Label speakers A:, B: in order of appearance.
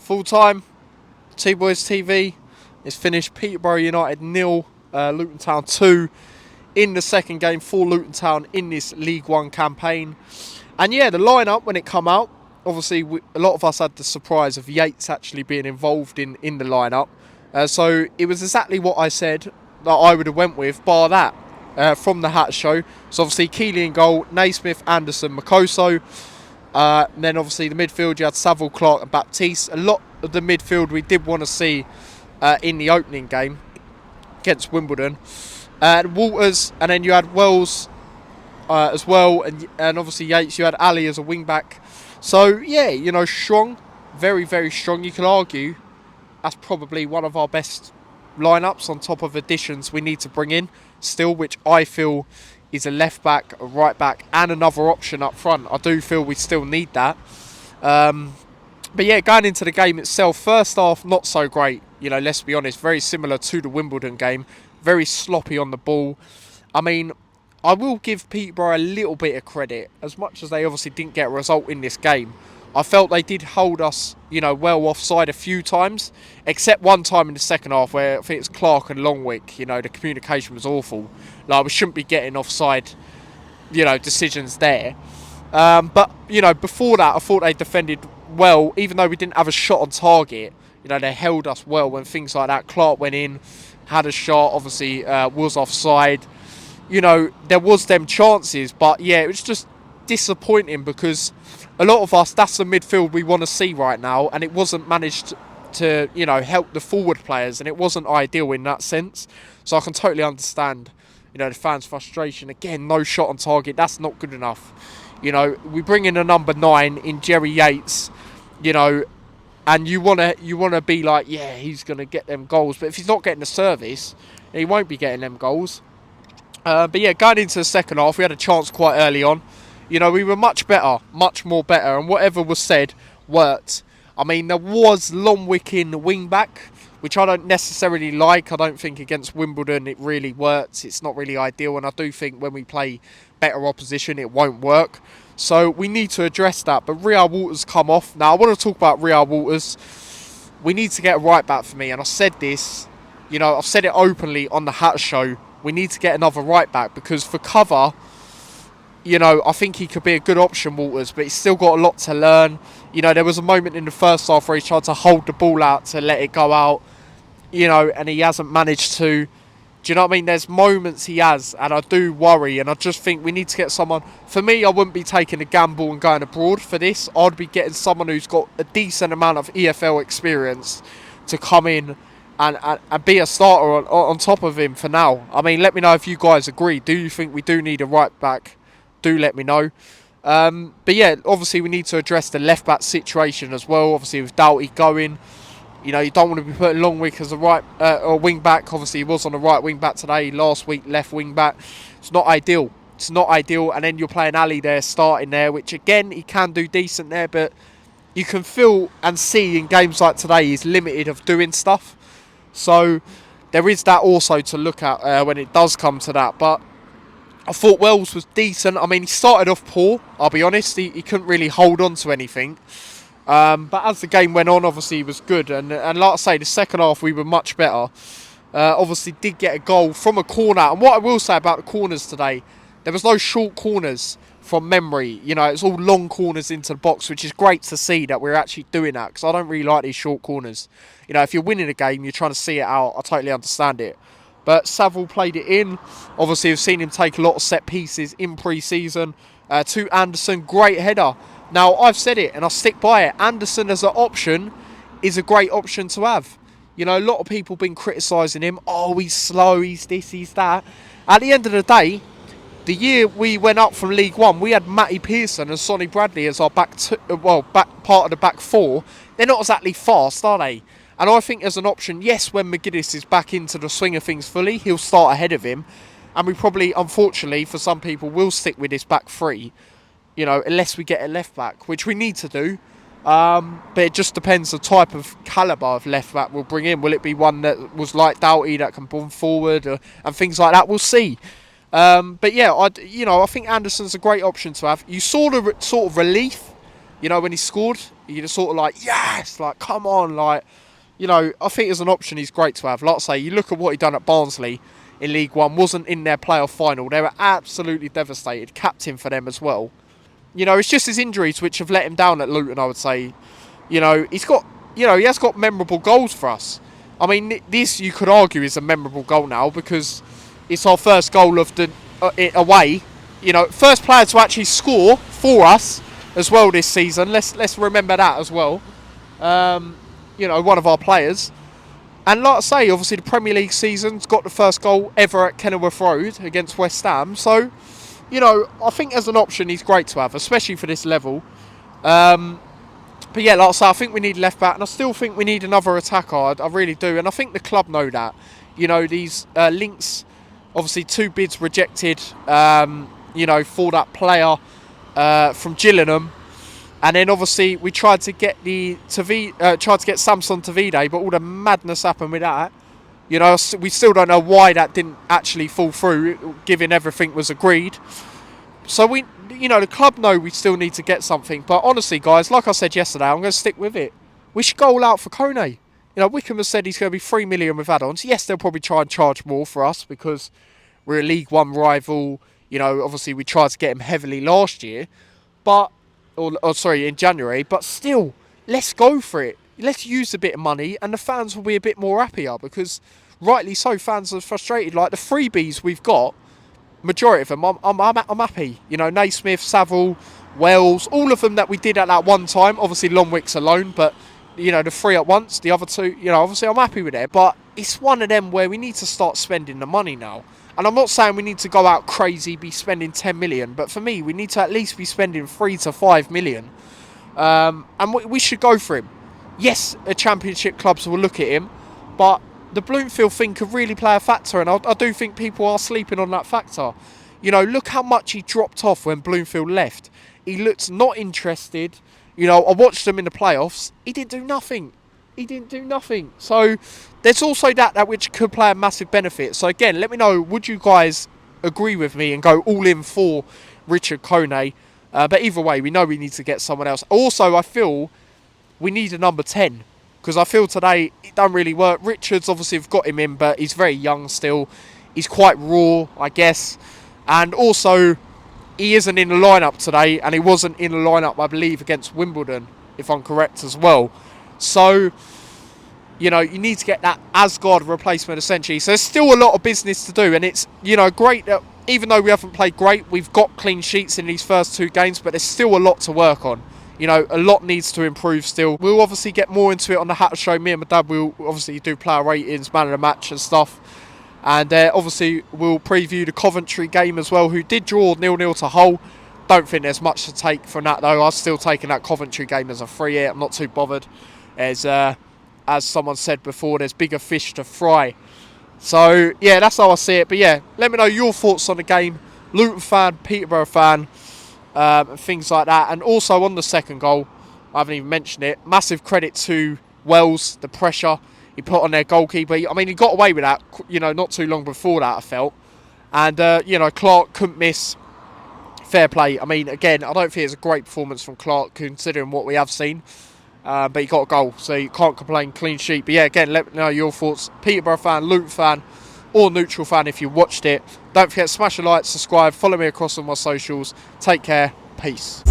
A: Full time, T-Boys TV is finished. Peterborough United 0, Luton Town 2 in the second game for Luton Town in this League One campaign. And yeah, the lineup when it come out, obviously a lot of us had the surprise of Yates actually being involved in the lineup. So it was exactly what I said that I would have went with, bar that from the Hat Show. So obviously Keeley in goal, Naismith, Anderson, Makoso. Then obviously the midfield you had Saville, Clark and Baptiste. A lot of the midfield we did want to see in the opening game against Wimbledon. Walters, and then you had Wells as well, and obviously Yates. You had Ali as a wing back. So yeah, strong, very, very strong. You can argue that's probably one of our best lineups on top of additions we need to bring in still, which I feel is a left back, a right back, and another option up front. I do feel we still need that. But yeah, going into the game itself, first half not so great. Let's be honest, very similar to the Wimbledon game. Very sloppy on the ball. I mean, I will give Peterborough a little bit of credit, as much as they obviously didn't get a result in this game. I felt they did hold us, well offside a few times, except one time in the second half where I think it's Clark and Longwick. The communication was awful. Like, we shouldn't be getting offside, decisions there. But before that, I thought they defended well, even though we didn't have a shot on target. They held us well when things like that. Clark went in, had a shot, obviously was offside. There was them chances, but yeah, it was just disappointing because a lot of us, that's the midfield we want to see right now, and it wasn't managed to, help the forward players, and it wasn't ideal in that sense. So I can totally understand, the fans' frustration. Again, no shot on target, that's not good enough. We bring in a number 9 in Jerry Yates, and you wanna be like, yeah, he's gonna get them goals, but if he's not getting the service, he won't be getting them goals. But yeah, going into the second half, we had a chance quite early on. We were much more better, and whatever was said worked. I mean, there was Longwick in the wing back, which I don't necessarily like. I don't think against Wimbledon it really works. It's not really ideal, and I do think when we play better opposition it won't work. So we need to address that. But Riyad Walters come off. Now I want to talk about Riyad Walters. We need to get a right back for me, and I said this, I've said it openly on the Hat Show. We need to get another right back because for cover, I think he could be a good option, Walters, but he's still got a lot to learn. There was a moment in the first half where he tried to hold the ball out to let it go out, and he hasn't managed to. Do you know what I mean? There's moments he has, and I do worry, and I just think we need to get someone. For me, I wouldn't be taking a gamble and going abroad for this. I'd be getting someone who's got a decent amount of EFL experience to come in and be a starter on top of him for now. I mean, let me know if you guys agree. Do you think we do need a right back? Do let me know. But yeah, obviously we need to address the left back situation as well. Obviously with Doughty going, you don't want to be putting Longwick as a right or wing back. Obviously he was on the right wing back today. Last week left wing back. It's not ideal. And then you're playing Ali there, starting there, which again he can do decent there, but you can feel and see in games like today he's limited of doing stuff. So there is that also to look at when it does come to that. But I thought Wells was decent. I mean, he started off poor, I'll be honest. He couldn't really hold on to anything. But as the game went on, obviously he was good. And like I say, the second half we were much better. Obviously did get a goal from a corner. And what I will say about the corners today, there was no short corners from memory. It's all long corners into the box, which is great to see that we're actually doing that. Because I don't really like these short corners. If you're winning a game, you're trying to see it out. I totally understand it. But Saville played it in. Obviously, we've seen him take a lot of set pieces in pre-season. To Anderson, great header. Now, I've said it, and I'll stick by it. Anderson as an option is a great option to have. A lot of people have been criticising him. Oh, he's slow, he's this, he's that. At the end of the day, the year we went up from League One, we had Matty Pearson and Sonny Bradley as our back part of the back four. They're not exactly fast, are they? And I think as an option, yes, when McGuinness is back into the swing of things fully, he'll start ahead of him. And we probably, unfortunately, for some people, will stick with this back three, unless we get a left back, which we need to do. But it just depends the type of calibre of left back we'll bring in. Will it be one that was like Doughty that can bomb forward and things like that? We'll see. But yeah, I think Anderson's a great option to have. You saw the sort of relief, when he scored You're just sort of like, yes, like, come on, like, you know, I think as an option he's great to have. Like I say, you look at what he done at Barnsley in League One, wasn't in their playoff final. They were absolutely devastated. Captain for them as well. You know, it's just his injuries which have let him down at Luton, I would say. You know, he has got memorable goals for us. I mean, this you could argue is a memorable goal now because it's our first goal of the away. You know, first player to actually score for us as well this season. Let's remember that as well. You know, one of our players. And like I say, obviously the Premier League season's got the first goal ever at Kenilworth Road against West Ham. So, you know, I think as an option he's great to have, especially for this level. But yeah, like I say, I think we need left back, and I still think we need another attacker. I really do, and I think the club know that. You know, these links, obviously 2 bids rejected. You know, for that player from Gillingham, and then obviously we tried to get Samson Tavide, but all the madness happened with that. You know, we still don't know why that didn't actually fall through, given everything was agreed. So the club know we still need to get something. But honestly, guys, like I said yesterday, I'm going to stick with it. We should go all out for Kone. You know, Wickham has said he's going to be 3 million with add-ons. Yes, they'll probably try and charge more for us because we're a League One rival. You know, obviously we tried to get him heavily last year, in January. But still, let's go for it. Let's use a bit of money, and the fans will be a bit more happier because, rightly so, fans are frustrated. Like the freebies we've got. Majority of them, I'm happy. You know, Naismith, Saville, Wells, all of them that we did at that one time. Obviously, Longwick's alone, but you know, the 3 at once, the other 2. You know, obviously, I'm happy with it. But it's one of them where we need to start spending the money now. And I'm not saying we need to go out crazy, be spending 10 million, but for me, we need to at least be spending 3 to 5 million, and we should go for him. Yes, a Championship clubs will look at him, but the Bloomfield thing could really play a factor, and I do think people are sleeping on that factor. You know, look how much he dropped off when Bloomfield left. He looked not interested. You know, I watched him in the playoffs. He didn't do nothing. So there's also that which could play a massive benefit. So again, let me know, would you guys agree with me and go all in for Richard Kone? But either way, we know we need to get someone else. Also, I feel we need a number 10. Because I feel today it don't really work. Richards obviously have got him in, but he's very young still. He's quite raw, I guess. And also, he isn't in the lineup today, and he wasn't in the lineup, I believe, against Wimbledon, if I'm correct as well. So, you know, you need to get that Asgard replacement essentially. So there's still a lot of business to do, and it's, you know, great that even though we haven't played great, we've got clean sheets in these first 2 games, but there's still a lot to work on. You know, a lot needs to improve still. We'll obviously get more into it on the Hatter Show. Me and my dad will obviously do player ratings, man of the match and stuff. And obviously we'll preview the Coventry game as well, who did draw 0-0 to Hull. Don't think there's much to take from that though. I'm still taking that Coventry game as a free hit. I'm not too bothered. As someone said before, there's bigger fish to fry. So yeah, that's how I see it. But yeah, let me know your thoughts on the game. Luton fan, Peterborough fan. And things like that. And also on the second goal, I haven't even mentioned it, massive credit to Wells, the pressure he put on their goalkeeper. I mean, he got away with that, you know, not too long before that, I felt. And, you know, Clark couldn't miss. Fair play. I mean, again, I don't think it's a great performance from Clark, considering what we have seen. But he got a goal, so you can't complain, clean sheet. But yeah, again, let me know your thoughts. Peterborough fan, Luton fan, or neutral fan if you watched it. Don't forget to smash a like, subscribe, follow me across all my socials. Take care. Peace.